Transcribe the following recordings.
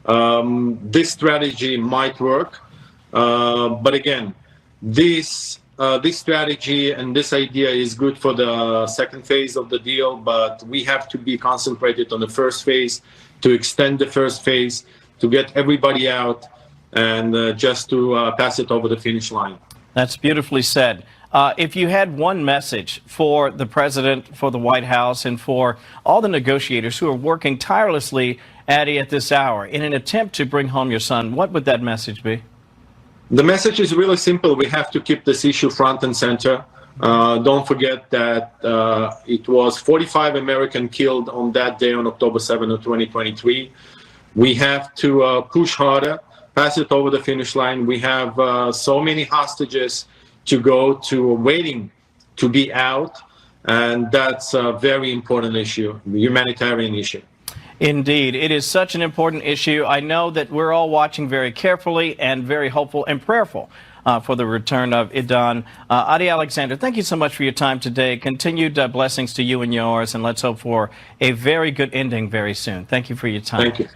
This strategy might work, but again, this strategy and this idea is good for the second phase of the deal, but we have to be concentrated on the first phase, to extend the first phase, to get everybody out, and just to pass it over the finish line. That's beautifully said. If you had one message for the president, for the White House, and for all the negotiators who are working tirelessly, Addie, at this hour in an attempt to bring home your son, what would that message be? The message is really simple. We have to keep this issue front and center. Don't forget that it was 45 Americans killed on that day on October 7th of 2023. We have to push harder, pass it over the finish line. We have so many hostages to go to waiting to be out, and that's a very important issue, a humanitarian issue. Indeed, it is such an important issue. I know that we're all watching very carefully and very hopeful and prayerful for the return of Elon. Adi Alexander, thank you so much for your time today. Continued blessings to you and yours, and let's hope for a very good ending very soon. Thank you for your time. Thank you.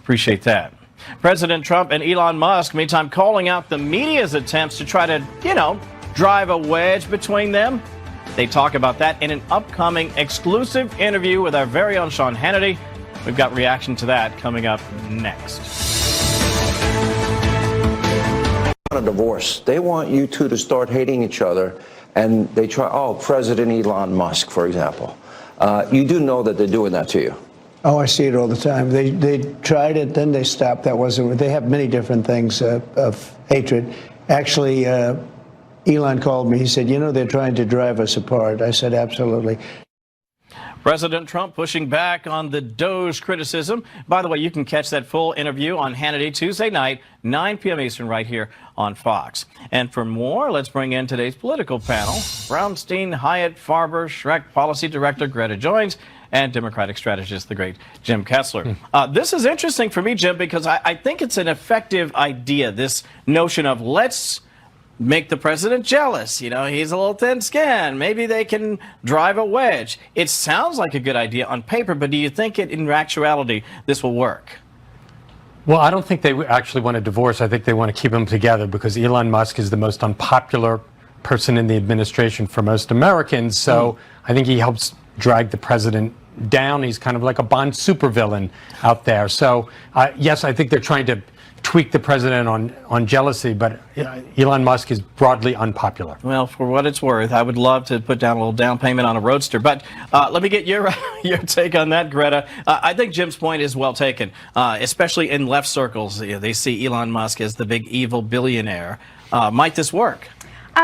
Appreciate that. President Trump and Elon Musk, meantime, calling out the media's attempts to try to, drive a wedge between them. They talk about that in an upcoming exclusive interview with our very own Sean Hannity. We've got reaction to that coming up next. A divorce. They want you two to start hating each other, and they try. Oh, President Elon Musk, for example. You do know that they're doing that to you. Oh, I see it all the time. They tried it, then they stopped. That wasn't. They have many different things of hatred. Actually, Elon called me. He said, they're trying to drive us apart. I said, absolutely. President Trump pushing back on the Doge criticism. By the way, you can catch that full interview on Hannity Tuesday night, 9 p.m. Eastern, right here on Fox. And for more, let's bring in today's political panel. Brownstein, Hyatt, Farber, Schreck Policy Director Greta Joins, and Democratic strategist, the great Jim Kessler. This is interesting for me, Jim, because I think it's an effective idea, this notion of let's make the president jealous. He's a little thin-skinned. Maybe they can drive a wedge. It sounds like a good idea on paper, but do you think in actuality this will work? Well, I don't think they actually want a divorce. I think they want to keep them together because Elon Musk is the most unpopular person in the administration for most Americans. So I think he helps drag the president down. He's kind of like a Bond supervillain out there. So, yes, I think they're trying to tweak the president on jealousy, but Elon Musk is broadly unpopular. Well, for what it's worth, I would love to put down a little down payment on a roadster. But let me get your take on that, Greta. I think Jim's point is well taken, especially in left circles. They see Elon Musk as the big evil billionaire. Might this work?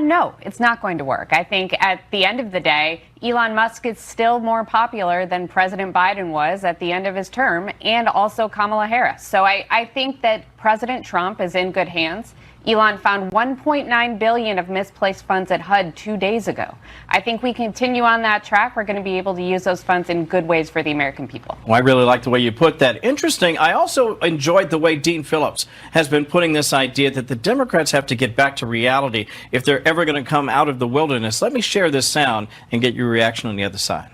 No, it's not going to work. I think at the end of the day, Elon Musk is still more popular than President Biden was at the end of his term, and also Kamala Harris. So I think that President Trump is in good hands. Elon found $1.9 billion of misplaced funds at HUD 2 days ago. I think we continue on that track. We're going to be able to use those funds in good ways for the American people. Well, I really like the way you put that. Interesting. I also enjoyed the way Dean Phillips has been putting this idea that the Democrats have to get back to reality if they're ever going to come out of the wilderness. Let me share this sound and get your reaction on the other side.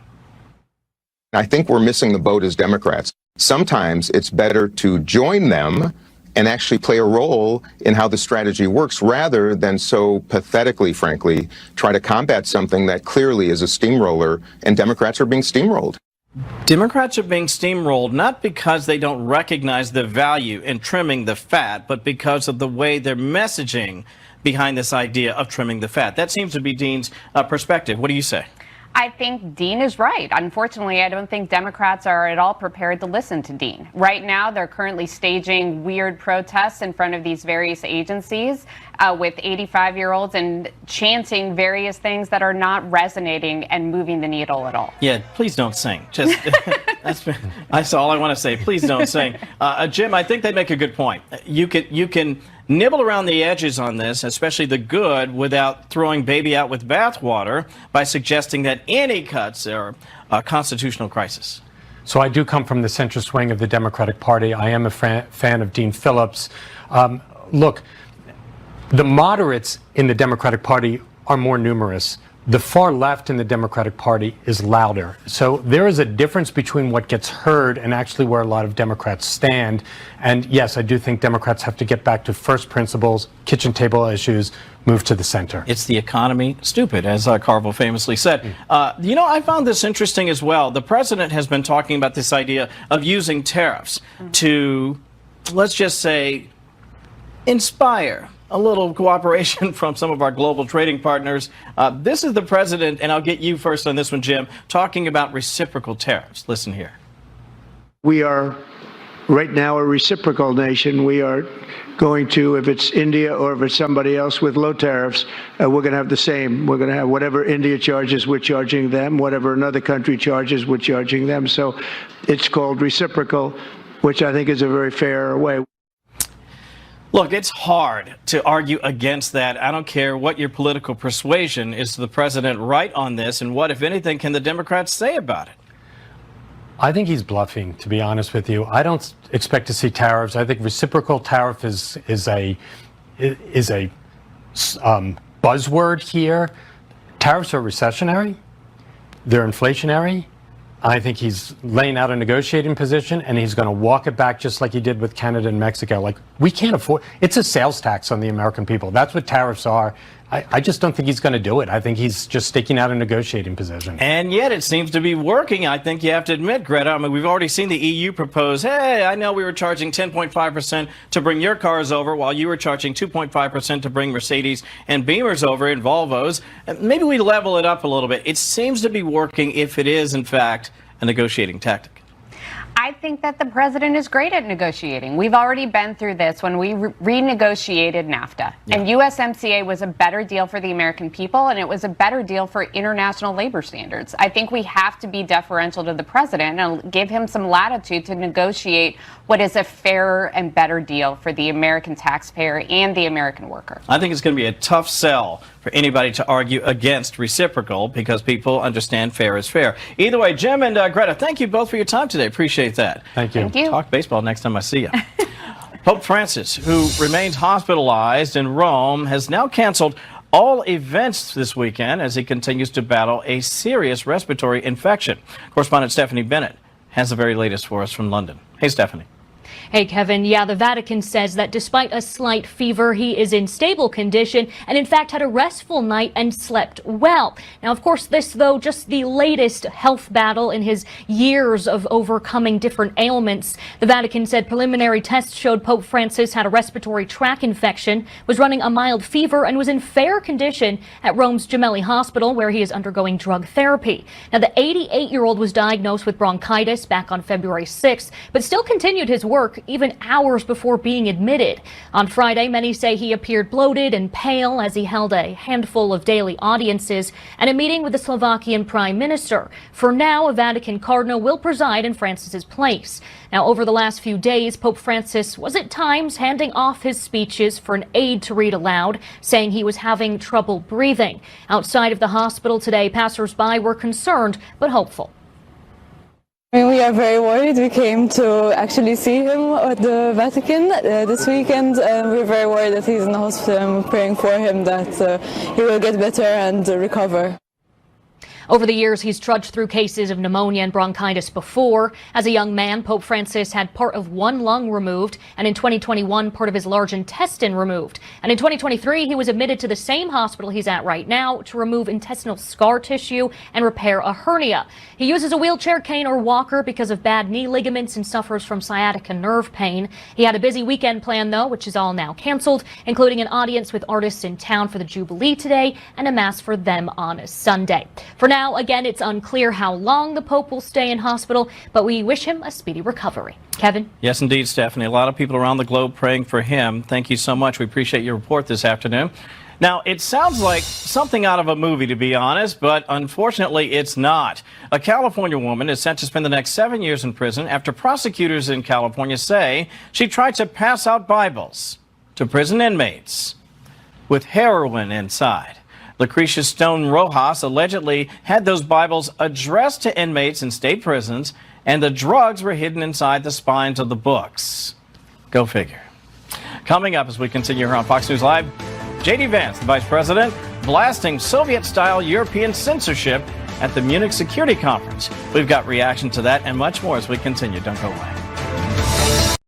I think we're missing the boat as Democrats. Sometimes it's better to join them and actually play a role in how the strategy works rather than so pathetically, frankly, try to combat something that clearly is a steamroller, and Democrats are being steamrolled. Democrats are being steamrolled not because they don't recognize the value in trimming the fat, but because of the way they're messaging behind this idea of trimming the fat. That seems to be Dean's perspective. What do you say? I think Dean is right. Unfortunately, I don't think Democrats are at all prepared to listen to Dean. Right now, they're currently staging weird protests in front of these various agencies with 85-year-olds and chanting various things that are not resonating and moving the needle at all. Yeah, please don't sing. Just that's all I want to say. Please don't sing. Jim, I think they make a good point. You can nibble around the edges on this, especially the good, without throwing baby out with bathwater by suggesting that any cuts are a constitutional crisis. So I do come from the centrist wing of the Democratic Party. I am a fan of Dean Phillips. Look, the moderates in the Democratic Party are more numerous the far left in the Democratic Party is louder. So there is a difference between what gets heard and actually where a lot of Democrats stand. And yes, I do think Democrats have to get back to first principles, kitchen table issues, move to the center. It's the economy, stupid, as Carville famously said. I found this interesting as well. The president has been talking about this idea of using tariffs to, let's just say, inspire a little cooperation from some of our global trading partners. This is the president, and I'll get you first on this one, Jim, talking about reciprocal tariffs. Listen here. We are right now a reciprocal nation. We are going to, if it's India or if it's somebody else with low tariffs, we're going to have the same. We're going to have whatever India charges, we're charging them. Whatever another country charges, we're charging them. So it's called reciprocal, which I think is a very fair way. Look, it's hard to argue against that. I don't care what your political persuasion. Is the president right on this? And what, if anything, can the Democrats say about it? I think he's bluffing, to be honest with you. I don't expect to see tariffs. I think reciprocal tariff is a buzzword here. Tariffs are recessionary. They're inflationary. I think he's laying out a negotiating position, and he's going to walk it back just like he did with Canada and Mexico. Like, we can't afford, it's a sales tax on the American people. That's what tariffs are. I just don't think he's going to do it. I think he's just staking out a negotiating position. And yet it seems to be working. I think you have to admit, Greta, I mean, we've already seen the EU propose, hey, I know we were charging 10.5% to bring your cars over while you were charging 2.5% to bring Mercedes and Beamers over and Volvos. Maybe we level it up a little bit. It seems to be working if it is, in fact, a negotiating tactic. I think that the president is great at negotiating. We've already been through this when we renegotiated NAFTA. Yeah. And USMCA was a better deal for the American people, and it was a better deal for international labor standards. I think we have to be deferential to the president and give him some latitude to negotiate what is a fairer and better deal for the American taxpayer and the American worker. I think it's going to be a tough sell for anybody to argue against reciprocal because people understand fair is fair. Either way, Jim and Greta, thank you both for your time today. Appreciate that. Thank you. Thank you. Talk baseball next time I see you. Pope Francis, who remains hospitalized in Rome, has now canceled all events this weekend as he continues to battle a serious respiratory infection. Correspondent Stephanie Bennett has the very latest for us from London. Hey, Stephanie. Hey, Kevin. Yeah, the Vatican says that despite a slight fever, he is in stable condition and, in fact, had a restful night and slept well. Now, of course, this, though, just the latest health battle in his years of overcoming different ailments. The Vatican said preliminary tests showed Pope Francis had a respiratory tract infection, was running a mild fever, and was in fair condition at Rome's Gemelli Hospital, where he is undergoing drug therapy. Now, the 88-year-old was diagnosed with bronchitis back on February 6th, but still continued his work even hours before being admitted. On Friday, many say he appeared bloated and pale as he held a handful of daily audiences and a meeting with the Slovakian Prime Minister. For now, a Vatican cardinal will preside in Francis's place. Now, over the last few days, Pope Francis was at times handing off his speeches for an aide to read aloud, saying he was having trouble breathing. Outside of the hospital today, passers-by were concerned but hopeful. I mean, we are very worried. We came to actually see him at the Vatican this weekend, and we're very worried that he's in the hospital, and we're praying for him that he will get better and recover. Over the years, he's trudged through cases of pneumonia and bronchitis before. As a young man, Pope Francis had part of one lung removed, and in 2021, part of his large intestine removed. And in 2023, he was admitted to the same hospital he's at right now to remove intestinal scar tissue and repair a hernia. He uses a wheelchair, cane, or walker because of bad knee ligaments and suffers from sciatica nerve pain. He had a busy weekend planned, though, which is all now canceled, including an audience with artists in town for the Jubilee today and a mass for them on a Sunday. For now, again, it's unclear how long the Pope will stay in hospital, but we wish him a speedy recovery. Kevin? Yes, indeed, Stephanie. A lot of people around the globe praying for him. Thank you so much. We appreciate your report this afternoon. Now, it sounds like something out of a movie, to be honest, but unfortunately it's not. A California woman is set to spend the next 7 years in prison after prosecutors in California say she tried to pass out Bibles to prison inmates with heroin inside. Lucretia Stone Rojas allegedly had those Bibles addressed to inmates in state prisons, and the drugs were hidden inside the spines of the books. Go figure. Coming up as we continue here on Fox News Live, J.D. Vance, the Vice President blasting Soviet-style European censorship at the Munich Security Conference. We've got reaction to that and much more as we continue. Don't go away.